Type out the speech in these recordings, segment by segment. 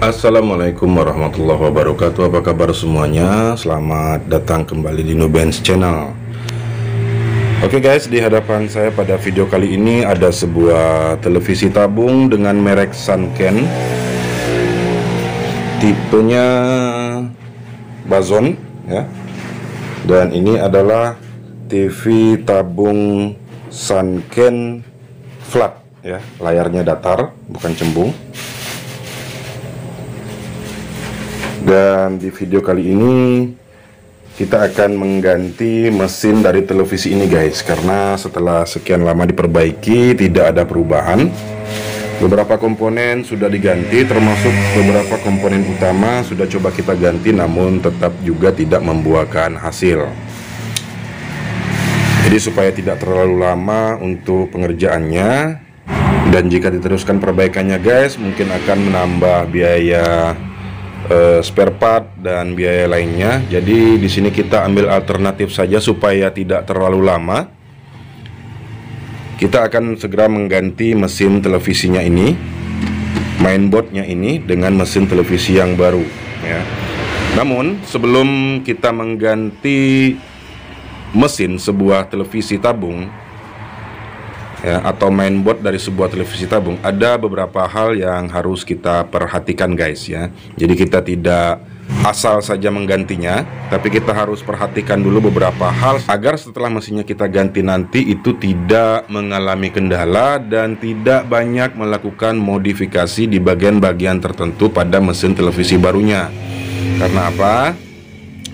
Assalamualaikum warahmatullahi wabarakatuh. Apa kabar semuanya? Selamat datang kembali di Nubens Channel. Oke guys, di hadapan saya pada video kali ini ada sebuah televisi tabung dengan merek Sanken. Tipenya Bazon ya. Dan ini adalah TV tabung Sanken flat ya, layarnya datar, bukan cembung. Dan di video kali ini kita akan mengganti mesin dari televisi ini guys, karena setelah sekian lama diperbaiki tidak ada perubahan. Beberapa komponen sudah diganti, termasuk beberapa komponen utama sudah coba kita ganti, namun tetap juga tidak membuahkan hasil. Jadi supaya tidak terlalu lama untuk pengerjaannya, dan jika diteruskan perbaikannya guys, mungkin akan menambah biaya spare part dan biaya lainnya. Jadi di sini kita ambil alternatif saja supaya tidak terlalu lama. Kita akan segera mengganti mesin televisinya ini, mainboardnya ini, dengan mesin televisi yang baru ya. Namun sebelum kita mengganti mesin sebuah televisi tabung ya, atau mainboard dari sebuah televisi tabung, ada beberapa hal yang harus kita perhatikan guys ya. Jadi kita tidak asal saja menggantinya, tapi kita harus perhatikan dulu beberapa hal agar setelah mesinnya kita ganti nanti itu tidak mengalami kendala dan tidak banyak melakukan modifikasi di bagian-bagian tertentu pada mesin televisi barunya. Karena apa?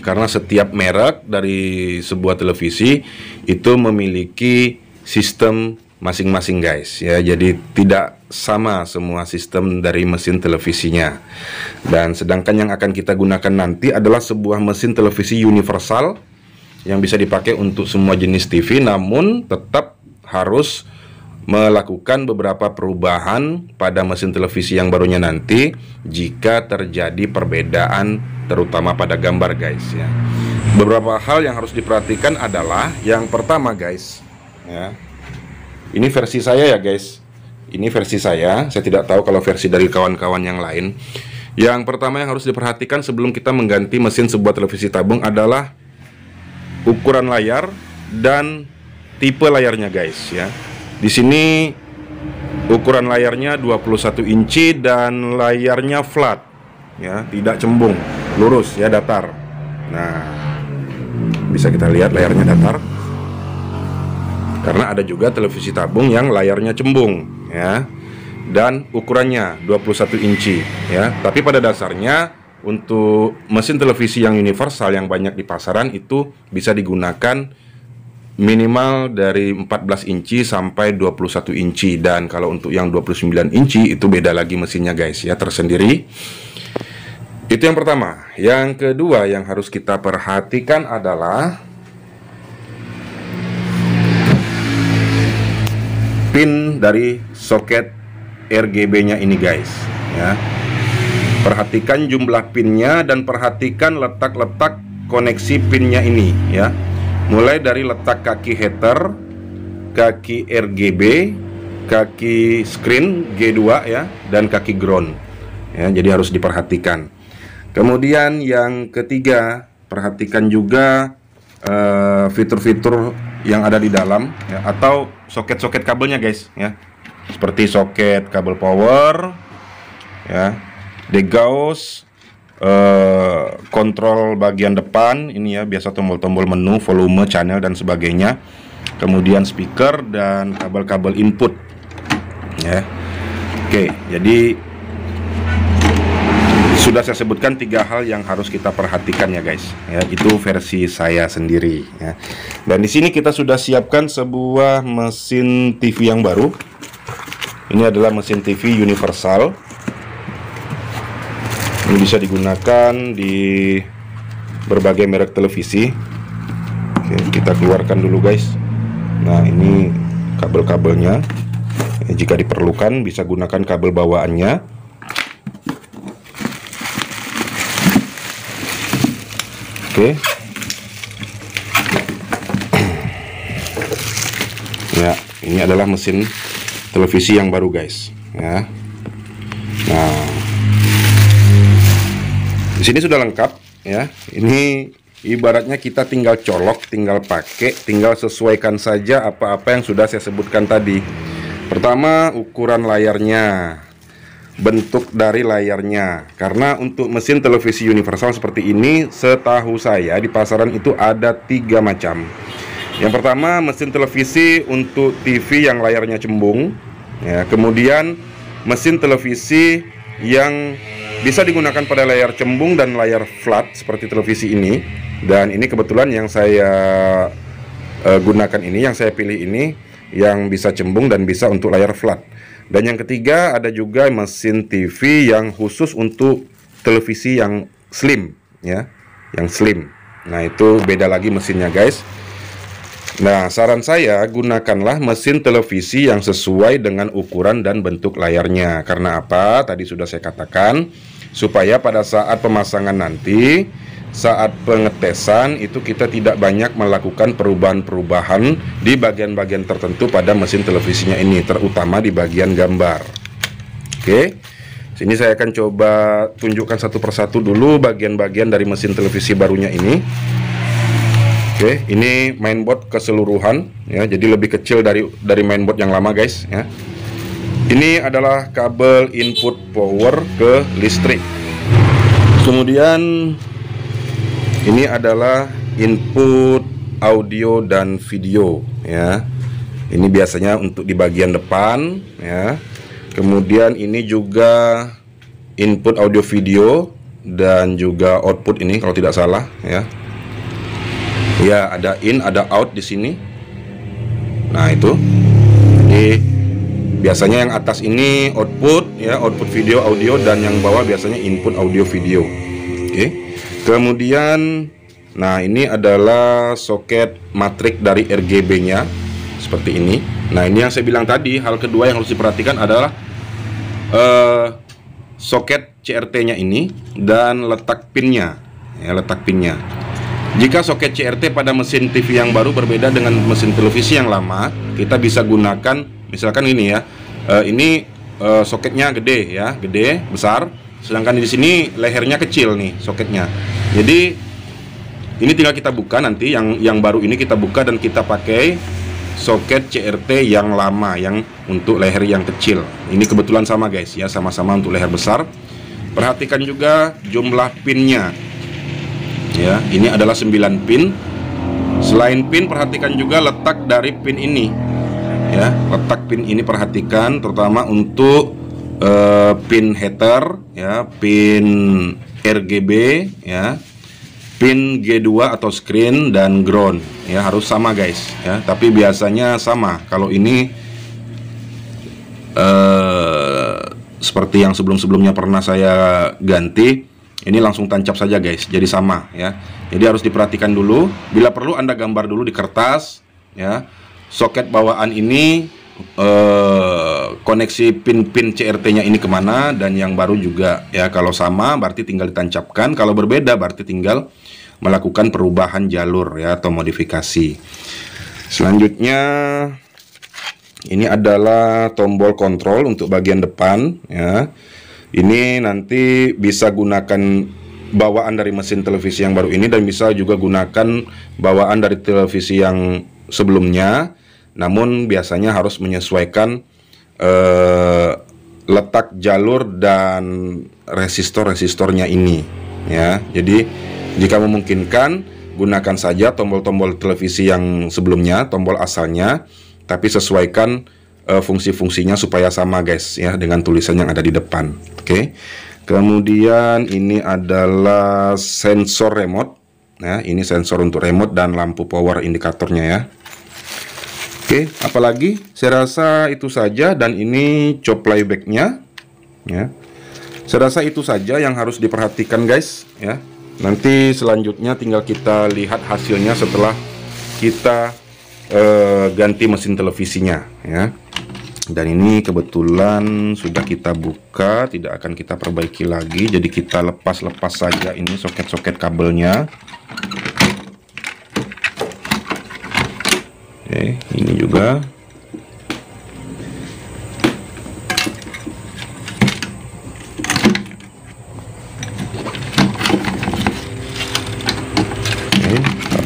Karena setiap merek dari sebuah televisi itu memiliki sistem masing-masing guys ya, jadi tidak sama semua sistem dari mesin televisinya. Dan sedangkan yang akan kita gunakan nanti adalah sebuah mesin televisi universal yang bisa dipakai untuk semua jenis TV, namun tetap harus melakukan beberapa perubahan pada mesin televisi yang barunya nanti jika terjadi perbedaan terutama pada gambar guys ya. Beberapa hal yang harus diperhatikan adalah yang pertama guys ya, ini versi saya ya guys. Ini versi saya tidak tahu kalau versi dari kawan-kawan yang lain. Yang pertama yang harus diperhatikan sebelum kita mengganti mesin sebuah televisi tabung adalah ukuran layar dan tipe layarnya guys ya. Di sini ukuran layarnya 21 inci dan layarnya flat ya, tidak cembung, lurus ya, datar. Nah, bisa kita lihat layarnya datar. Karena ada juga televisi tabung yang layarnya cembung ya, dan ukurannya 21 inci ya. Tapi pada dasarnya untuk mesin televisi yang universal yang banyak di pasaran itu bisa digunakan minimal dari 14 inci sampai 21 inci. Dan kalau untuk yang 29 inci itu beda lagi mesinnya guys ya, tersendiri. Itu yang pertama. Yang kedua yang harus kita perhatikan adalah pin dari soket RGB-nya ini guys ya. Perhatikan jumlah pinnya dan perhatikan letak-letak koneksi pinnya ini ya. Mulai dari letak kaki heater, kaki RGB, kaki screen G2 ya, dan kaki ground ya. Jadi harus diperhatikan. Kemudian yang ketiga, perhatikan juga fitur-fitur yang ada di dalam ya, atau soket-soket kabelnya guys ya, seperti soket kabel power ya, degauss, kontrol bagian depan ini ya, biasa tombol-tombol menu, volume, channel dan sebagainya. Kemudian speaker dan kabel-kabel input ya. Oke, jadi sudah saya sebutkan 3 hal yang harus kita perhatikan ya guys ya, itu versi saya sendiri ya. Dan di sini kita sudah siapkan sebuah mesin TV yang baru. Ini adalah mesin TV universal. Ini bisa digunakan di berbagai merek televisi. Oke, kita keluarkan dulu guys. Nah, ini kabel-kabelnya ya, jika diperlukan bisa gunakan kabel bawaannya. Oke. Ya, ini adalah mesin televisi yang baru guys ya. Nah, Di sini sudah lengkap ya. Ini ibaratnya kita tinggal colok, tinggal pakai, tinggal sesuaikan saja apa-apa yang sudah saya sebutkan tadi. Pertama, ukuran layarnya, bentuk dari layarnya. Karena untuk mesin televisi universal seperti ini, setahu saya di pasaran itu ada 3 macam. Yang pertama, mesin televisi untuk TV yang layarnya cembung ya. Kemudian mesin televisi yang bisa digunakan pada layar cembung dan layar flat seperti televisi ini. Dan ini kebetulan yang saya gunakan ini, yang saya pilih ini, yang bisa cembung dan bisa untuk layar flat. Dan yang ketiga, ada juga mesin TV yang khusus untuk televisi yang slim ya, yang slim. Nah, itu beda lagi mesinnya guys. Nah, saran saya gunakanlah mesin televisi yang sesuai dengan ukuran dan bentuk layarnya. Karena apa? Tadi sudah saya katakan, supaya pada saat pemasangan nanti, saat pengetesan itu kita tidak banyak melakukan perubahan-perubahan di bagian-bagian tertentu pada mesin televisinya ini, terutama di bagian gambar. Oke, sini saya akan coba tunjukkan satu persatu dulu bagian-bagian dari mesin televisi barunya ini. Oke, ini mainboard keseluruhan ya, jadi lebih kecil dari mainboard yang lama guys ya. Ini adalah kabel input power ke listrik. Kemudian ini adalah input audio dan video ya. Ini biasanya untuk di bagian depan ya. Kemudian ini juga input audio video dan juga output ini kalau tidak salah ya. Ya, ada in, ada out di sini. Nah, itu. Jadi biasanya yang atas ini output ya, output video audio, dan yang bawah biasanya input audio video. Oke. Kemudian nah, ini adalah soket matrik dari RGB-nya seperti ini. Nah, ini yang saya bilang tadi, hal kedua yang harus diperhatikan adalah soket CRT-nya ini dan letak pinnya. Ya, letak pinnya. Jika soket CRT pada mesin TV yang baru berbeda dengan mesin televisi yang lama, kita bisa gunakan misalkan ini ya. Ini soketnya gede ya, gede, besar. Sedangkan di sini lehernya kecil nih soketnya. Jadi ini tinggal kita buka nanti, yang baru ini kita buka dan kita pakai soket CRT yang lama yang untuk leher yang kecil. Ini kebetulan sama guys ya, sama-sama untuk leher besar. Perhatikan juga jumlah pinnya. Ya, ini adalah 9 pin. Selain pin, perhatikan juga letak dari pin ini. Ya, letak pin ini perhatikan, terutama untuk pin heater, ya, pin RGB, ya, pin G2 atau screen dan ground. Ya, harus sama guys. Ya, tapi biasanya sama. Kalau ini seperti yang sebelum-sebelumnya pernah saya ganti. Ini langsung tancap saja guys, jadi sama ya. Jadi harus diperhatikan dulu. Bila perlu Anda gambar dulu di kertas ya. Soket bawaan ini koneksi pin-pin CRT-nya ini kemana, dan yang baru juga ya. Kalau sama berarti tinggal ditancapkan. Kalau berbeda berarti tinggal melakukan perubahan jalur ya, atau modifikasi. Selanjutnya ini adalah tombol kontrol untuk bagian depan ya. Ini nanti bisa gunakan bawaan dari mesin televisi yang baru ini, dan bisa juga gunakan bawaan dari televisi yang sebelumnya. Namun biasanya harus menyesuaikan letak jalur dan resistor-resistornya ini ya. Jadi jika memungkinkan, gunakan saja tombol-tombol televisi yang sebelumnya, tombol asalnya, tapi sesuaikan fungsi-fungsinya supaya sama guys ya, dengan tulisan yang ada di depan. Oke. Kemudian ini adalah sensor remote. Nah, ini sensor untuk remote dan lampu power indikatornya ya. Oke, apalagi? Saya rasa itu saja, dan ini chop playback-nya ya. Saya rasa itu saja yang harus diperhatikan guys ya. Nanti selanjutnya tinggal kita lihat hasilnya setelah kita ganti mesin televisinya ya. Dan ini kebetulan sudah kita buka, tidak akan kita perbaiki lagi. Jadi kita lepas-lepas saja ini soket-soket kabelnya. Oke, ini juga.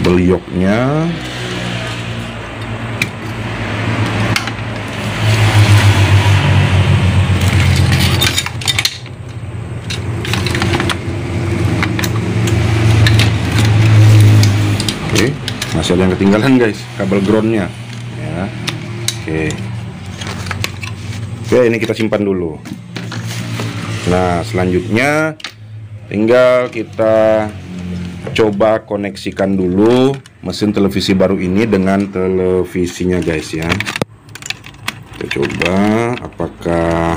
kabel yoknya. Oke, masih ada yang ketinggalan guys, kabel groundnya ya. Oke, ini kita simpan dulu. Nah, selanjutnya tinggal kita coba koneksikan dulu mesin televisi baru ini dengan televisinya guys ya. Kita coba apakah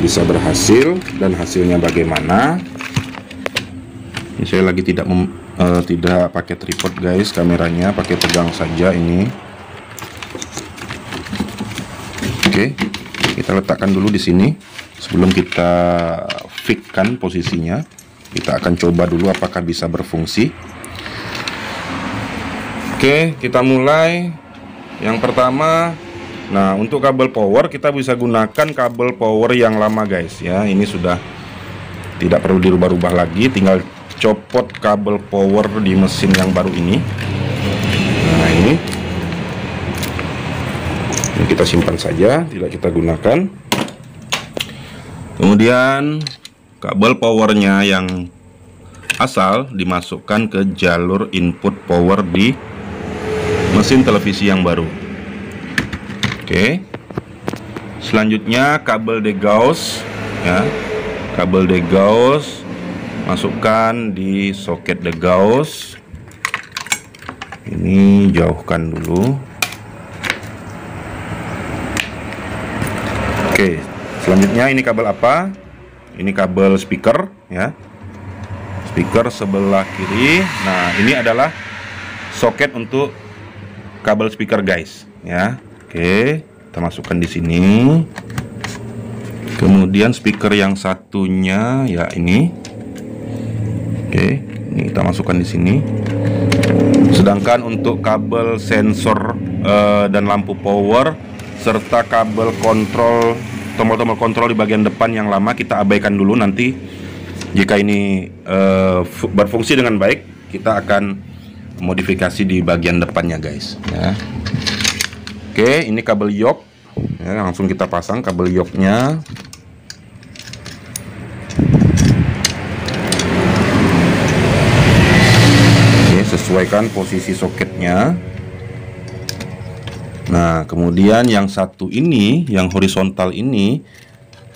bisa berhasil dan hasilnya bagaimana. Ini saya lagi tidak pakai tripod guys, kameranya pakai pegang saja ini. Oke, kita letakkan dulu di sini sebelum kita fixkan posisinya. Kita akan coba dulu apakah bisa berfungsi. Oke, kita mulai. Yang pertama, nah untuk kabel power kita bisa gunakan kabel power yang lama guys ya. Ini sudah tidak perlu dirubah-rubah lagi, tinggal copot kabel power di mesin yang baru ini. Nah ini kita simpan saja, tidak kita gunakan. Kemudian kabel powernya yang asal dimasukkan ke jalur input power di mesin televisi yang baru. Oke, selanjutnya kabel degauss ya, kabel degauss masukkan di soket degauss. Ini jauhkan dulu. Oke, selanjutnya ini kabel apa? Ini kabel speaker ya, speaker sebelah kiri. Nah ini adalah soket untuk kabel speaker guys ya. Oke, kita masukkan di sini. Kemudian speaker yang satunya ya ini. Oke, ini kita masukkan di sini. Sedangkan untuk kabel sensor dan lampu power serta kabel kontrol, tombol-tombol kontrol di bagian depan yang lama kita abaikan dulu. Nanti jika ini berfungsi dengan baik, kita akan modifikasi di bagian depannya guys ya. Oke, ini kabel yok ya, langsung kita pasang kabel yoknya. Sesuaikan posisi soketnya. Nah, kemudian yang satu ini, yang horizontal ini,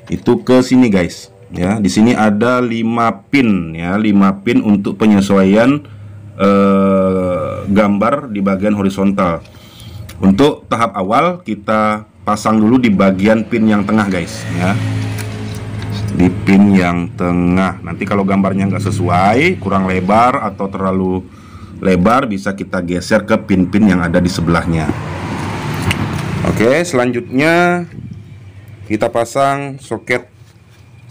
itu ke sini guys. Ya, di sini ada 5 pin ya, 5 pin untuk penyesuaian gambar di bagian horizontal. Untuk tahap awal kita pasang dulu di bagian pin yang tengah guys ya. Di pin yang tengah. Nanti kalau gambarnya nggak sesuai, kurang lebar atau terlalu lebar, bisa kita geser ke pin-pin yang ada di sebelahnya. Oke, selanjutnya kita pasang soket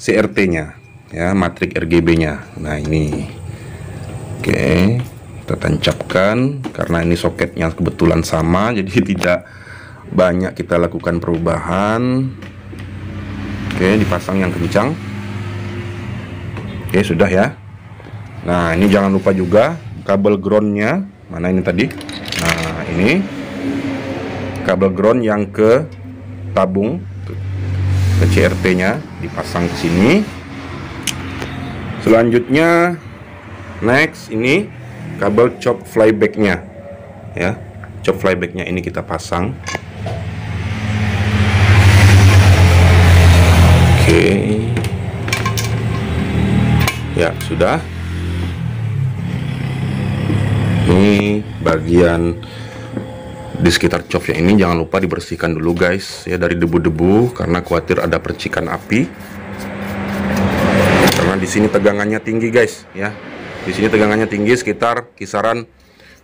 CRT-nya ya, matrik RGB-nya. Nah ini, oke, kita tancapkan karena ini soketnya kebetulan sama, jadi tidak banyak kita lakukan perubahan. Oke, dipasang yang kencang. Oke, sudah ya. Nah ini jangan lupa juga kabel groundnya, mana ini tadi. Nah ini kabel ground yang ke tabung ke CRT nya dipasang ke sini. Selanjutnya next ini kabel chop flyback nya ya, chop flyback nya ini kita pasang. Oke ya, sudah. Ini bagian di sekitar copnya ini jangan lupa dibersihkan dulu guys ya, dari debu-debu karena khawatir ada percikan api. Karena di sini tegangannya tinggi guys ya. Di sini tegangannya tinggi sekitar kisaran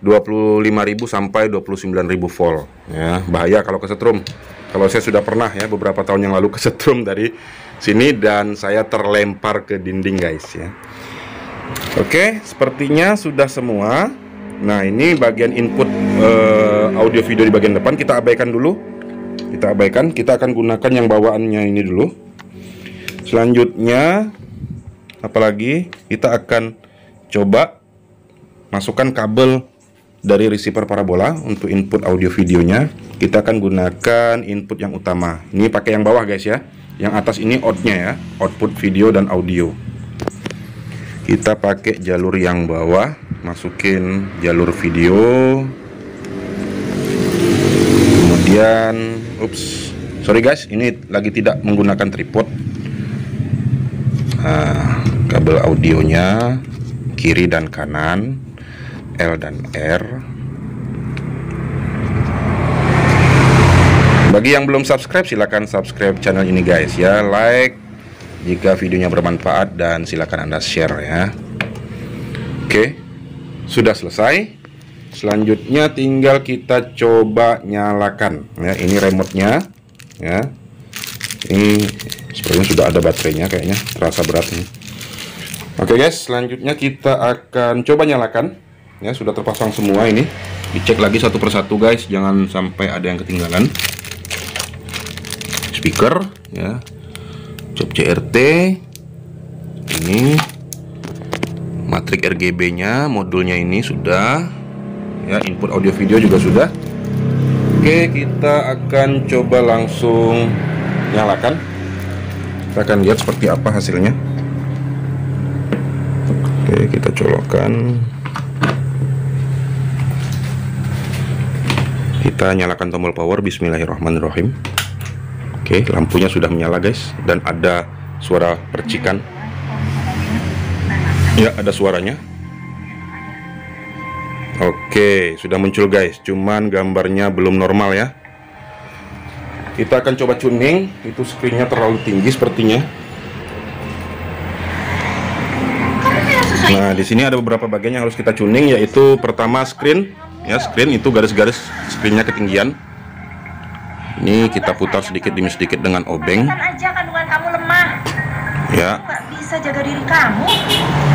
25.000 sampai 29.000 volt ya. Bahaya kalau kesetrum. Kalau saya sudah pernah ya beberapa tahun yang lalu kesetrum dari sini dan saya terlempar ke dinding guys ya. Oke, sepertinya sudah semua. Nah ini bagian input audio video di bagian depan kita abaikan dulu. Kita abaikan, kita akan gunakan yang bawaannya ini dulu. Selanjutnya apalagi kita akan coba masukkan kabel dari receiver parabola untuk input audio videonya. Kita akan gunakan input yang utama. Ini pakai yang bawah guys ya. Yang atas ini outnya ya, output video dan audio. Kita pakai jalur yang bawah, masukin jalur video. Kemudian, sorry guys, ini lagi tidak menggunakan tripod. Nah, kabel audionya kiri dan kanan, L dan R. Bagi yang belum subscribe, silakan subscribe channel ini guys ya, like jika videonya bermanfaat, dan silakan Anda share ya. Oke, sudah selesai. Selanjutnya tinggal kita coba nyalakan ya. Ini remote-nya ya. Ini sepertinya sudah ada baterainya, kayaknya terasa berat nih. Oke guys, selanjutnya kita akan coba nyalakan ya. Sudah terpasang semua ini. Dicek lagi satu persatu guys, jangan sampai ada yang ketinggalan. Speaker ya, cap CRT, ini matrik RGB nya, modulnya ini sudah ya, input audio video juga sudah. Oke, kita akan coba langsung nyalakan. Kita akan lihat seperti apa hasilnya. Oke, kita colokkan. Kita nyalakan tombol power. Bismillahirrahmanirrahim. Oke, lampunya sudah menyala guys, dan ada suara percikan. Ya, ada suaranya. Oke, sudah muncul guys, cuman gambarnya belum normal ya. Kita akan coba tuning. Itu screennya terlalu tinggi sepertinya. Nah, di sini ada beberapa bagian yang harus kita tuning, yaitu pertama screen ya. Screen itu garis-garis screennya ketinggian. Ini kita putar sedikit demi sedikit dengan obeng. Aja kandungan kamu lemah. Ya. Nggak bisa jaga diri kamu.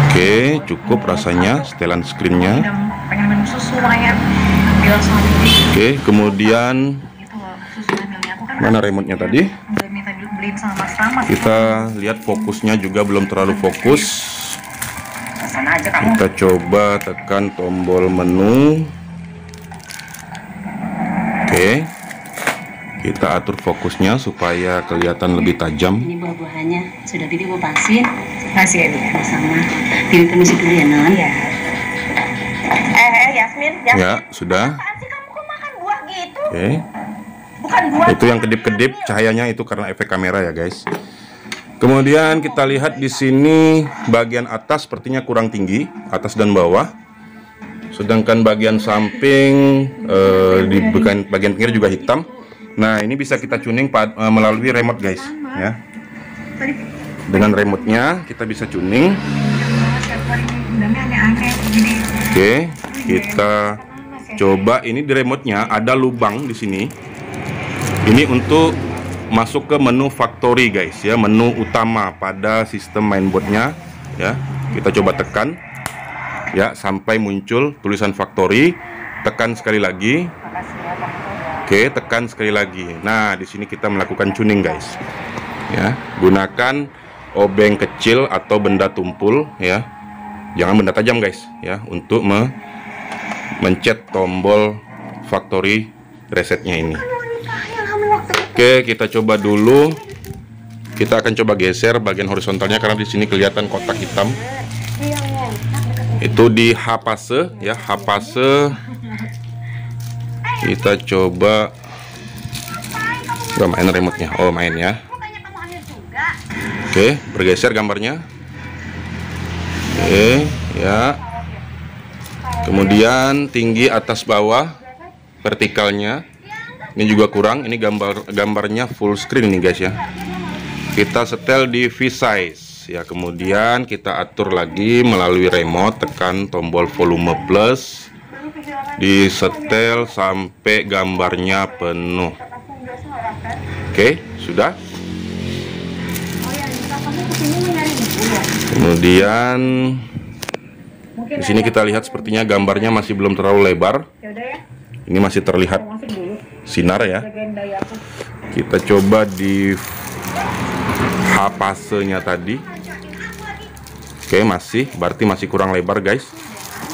Oke, cukup rasanya setelan screennya. Pengen minum susu makanya. Oke, kemudian mana remote-nya tadi? Kita lihat fokusnya juga belum terlalu fokus. Kita coba tekan tombol menu. Oke, kita atur fokusnya supaya kelihatan lebih tajam. Ini buah-buahannya sudah Bibi mau pasin. Kasih ya Bibi sama. Bibi permisi dulu ya Non. Ya. Yasmin. Ya, sudah. Apaan sih kamu kok makan buah gitu? Oke. Bukan buah. Itu yang kedip-kedip cahayanya itu karena efek kamera ya guys. Kemudian kita lihat di sini bagian atas sepertinya kurang tinggi, atas dan bawah. Sedangkan bagian samping di bagian pinggir juga hitam. Nah, ini bisa kita tuning melalui remote guys ya. Dengan remote-nya kita bisa tuning. Oke, kita coba. Ini di remote-nya ada lubang di sini. Ini untuk masuk ke menu factory guys ya, menu utama pada sistem mainboard-nya ya. Kita coba tekan ya sampai muncul tulisan factory. Tekan sekali lagi. Oke, tekan sekali lagi. Nah, di sini kita melakukan tuning guys. Ya, gunakan obeng kecil atau benda tumpul ya. Jangan benda tajam guys ya, untuk mencet tombol factory resetnya ini. Oke, kita coba dulu. Kita akan coba geser bagian horizontalnya karena di sini kelihatan kotak hitam. Itu di H-Pase ya, H-Pase. Kita coba. Gak main remote-nya. Oh, main ya. Oke, bergeser gambarnya. Oke, ya. Kemudian tinggi atas bawah vertikalnya. Ini juga kurang. Ini gambarnya full screen nih guys ya. Kita setel di V-size ya. Kemudian kita atur lagi melalui remote. Tekan tombol volume plus. Disetel sampai gambarnya penuh. Oke, sudah. Kemudian di sini kita lihat sepertinya gambarnya masih belum terlalu lebar. Ini masih terlihat sinar ya. Kita coba di H-Pase-nya tadi. Oke, berarti masih kurang lebar guys.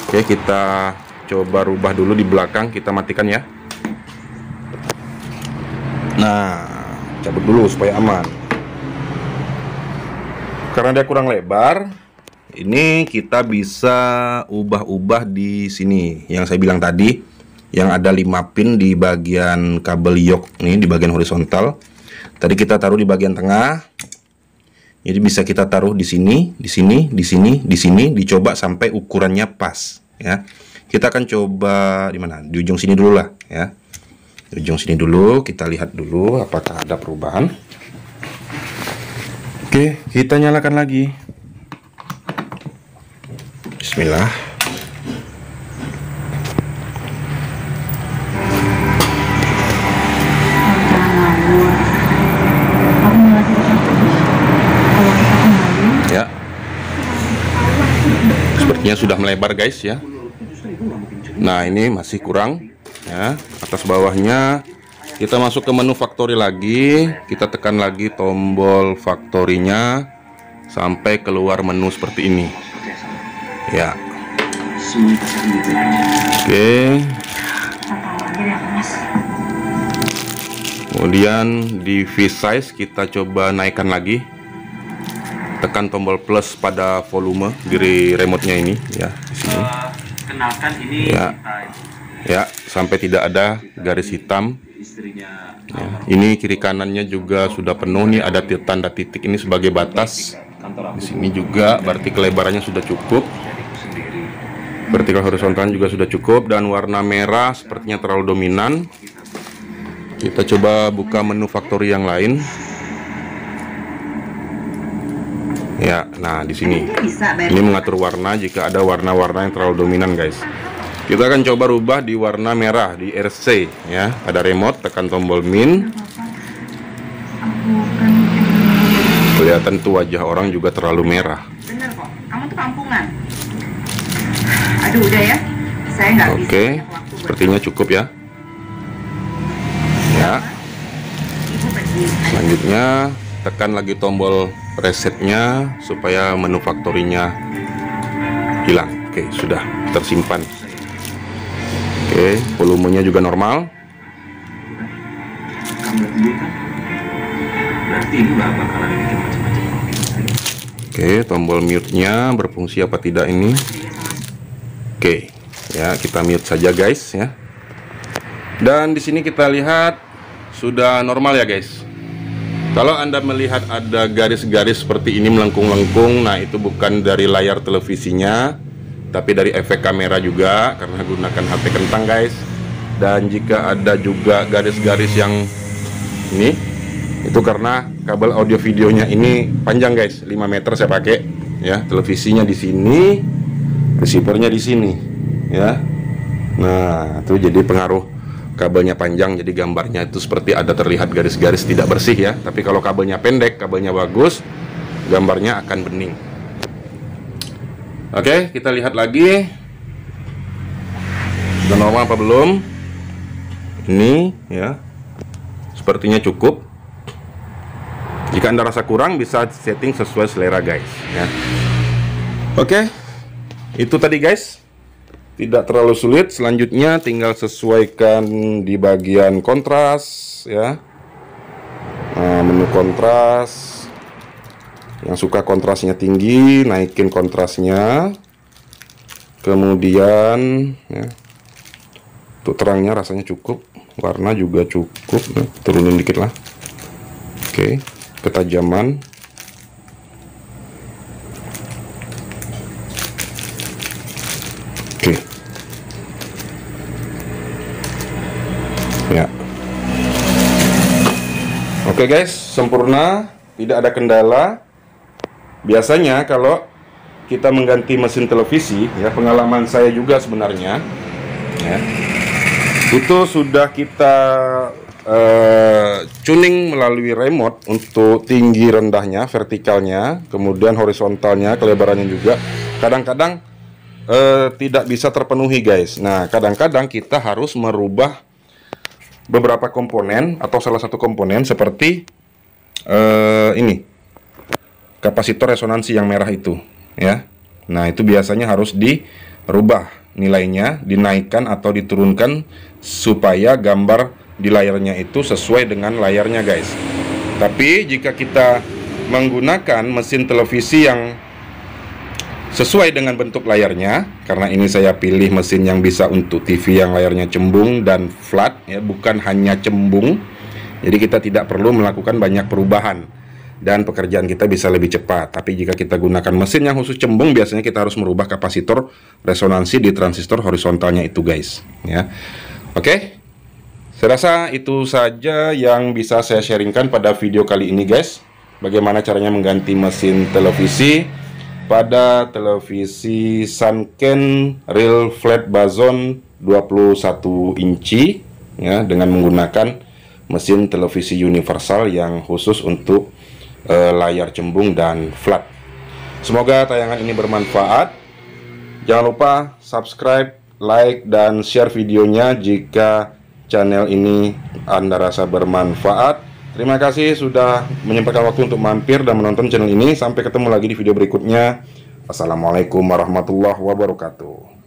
Oke, kita coba rubah dulu di belakang, kita matikan ya. Nah, cabut dulu supaya aman. Karena dia kurang lebar, ini kita bisa ubah-ubah di sini. Yang saya bilang tadi, yang ada 5 pin di bagian kabel yok nih, di bagian horizontal. Tadi kita taruh di bagian tengah. Jadi bisa kita taruh di sini, di sini, di sini, di sini, dicoba sampai ukurannya pas ya. Kita akan coba di mana? Di ujung sini dulu lah ya. Di ujung sini dulu, kita lihat dulu apakah ada perubahan. Oke, kita nyalakan lagi. Bismillah. Ya. Sepertinya sudah melebar guys ya. Nah, ini masih kurang ya. Atas bawahnya kita masuk ke menu factory lagi. Kita tekan lagi tombol factory-nya sampai keluar menu seperti ini. Ya. Oke. Kemudian di V-size kita coba naikkan lagi. Tekan tombol plus pada volume di remote-nya ini ya, di sini. Kenalkan ini ya. Ya, sampai tidak ada garis hitam. Ya, ini kiri kanannya juga sudah penuh nih, ada tanda titik ini sebagai batas. Di sini juga berarti kelebarannya sudah cukup. Vertikal horizontal juga sudah cukup, dan warna merah sepertinya terlalu dominan. Kita coba buka menu factory yang lain. Ya, nah di sini ini mengatur warna jika ada warna-warna yang terlalu dominan guys. Kita akan coba rubah di warna merah di RC ya. Pada remote tekan tombol min. Kelihatan tuh wajah orang juga terlalu merah. Bener kok, kamu tuh kampungan. Aduh udah ya, saya nggak bisa. Oke, sepertinya cukup ya. Ya. Selanjutnya tekan lagi tombol resetnya supaya menu factory-nya hilang. Oke, sudah tersimpan. Oke, volumenya juga normal. Oke, tombol mute-nya berfungsi apa tidak ini? Oke, ya kita mute saja guys ya. Dan di sini kita lihat sudah normal ya guys. Kalau Anda melihat ada garis-garis seperti ini melengkung-lengkung, nah itu bukan dari layar televisinya, tapi dari efek kamera juga, karena gunakan HP kentang guys. Dan jika ada juga garis-garis yang ini, itu karena kabel audio videonya ini panjang guys, 5 meter saya pakai ya. Televisinya di sini, receivernya di sini ya. Nah, itu jadi pengaruh. Kabelnya panjang, jadi gambarnya itu seperti ada terlihat garis-garis tidak bersih ya. Tapi kalau kabelnya pendek, kabelnya bagus, gambarnya akan bening. Oke, kita lihat lagi. Sudah normal apa belum? Ini ya, sepertinya cukup. Jika Anda rasa kurang, bisa setting sesuai selera guys ya. Oke, itu tadi guys. Tidak terlalu sulit. Selanjutnya tinggal sesuaikan di bagian kontras ya. Nah, menu kontras. Yang suka kontrasnya tinggi, naikin kontrasnya. Kemudian ya, untuk terangnya rasanya cukup, warna juga cukup, turunin dikit lah. Oke, ketajaman. Oke. Ya. Oke guys, sempurna, tidak ada kendala. Biasanya kalau kita mengganti mesin televisi, ya pengalaman saya juga sebenarnya, ya, itu sudah kita tuning melalui remote untuk tinggi rendahnya, vertikalnya, kemudian horizontalnya, kelebarannya juga. Kadang-kadang tidak bisa terpenuhi guys. Nah, kadang-kadang kita harus merubah beberapa komponen atau salah satu komponen seperti ini, kapasitor resonansi yang merah itu ya. Nah, itu biasanya harus dirubah nilainya, dinaikkan atau diturunkan supaya gambar di layarnya itu sesuai dengan layarnya guys. Tapi jika kita menggunakan mesin televisi yang sesuai dengan bentuk layarnya, karena ini saya pilih mesin yang bisa untuk TV yang layarnya cembung dan flat ya, bukan hanya cembung. Jadi kita tidak perlu melakukan banyak perubahan dan pekerjaan kita bisa lebih cepat. Tapi jika kita gunakan mesin yang khusus cembung, biasanya kita harus merubah kapasitor resonansi di transistor horizontalnya itu guys ya. Oke, saya rasa itu saja yang bisa saya sharingkan pada video kali ini guys. Bagaimana caranya mengganti mesin televisi pada televisi Sanken Real Flat Bazon 21 inci ya, dengan menggunakan mesin televisi universal yang khusus untuk layar cembung dan flat. Semoga tayangan ini bermanfaat. Jangan lupa subscribe, like, dan share videonya jika channel ini Anda rasa bermanfaat. Terima kasih sudah menyempatkan waktu untuk mampir dan menonton channel ini. Sampai ketemu lagi di video berikutnya. Assalamualaikum warahmatullahi wabarakatuh.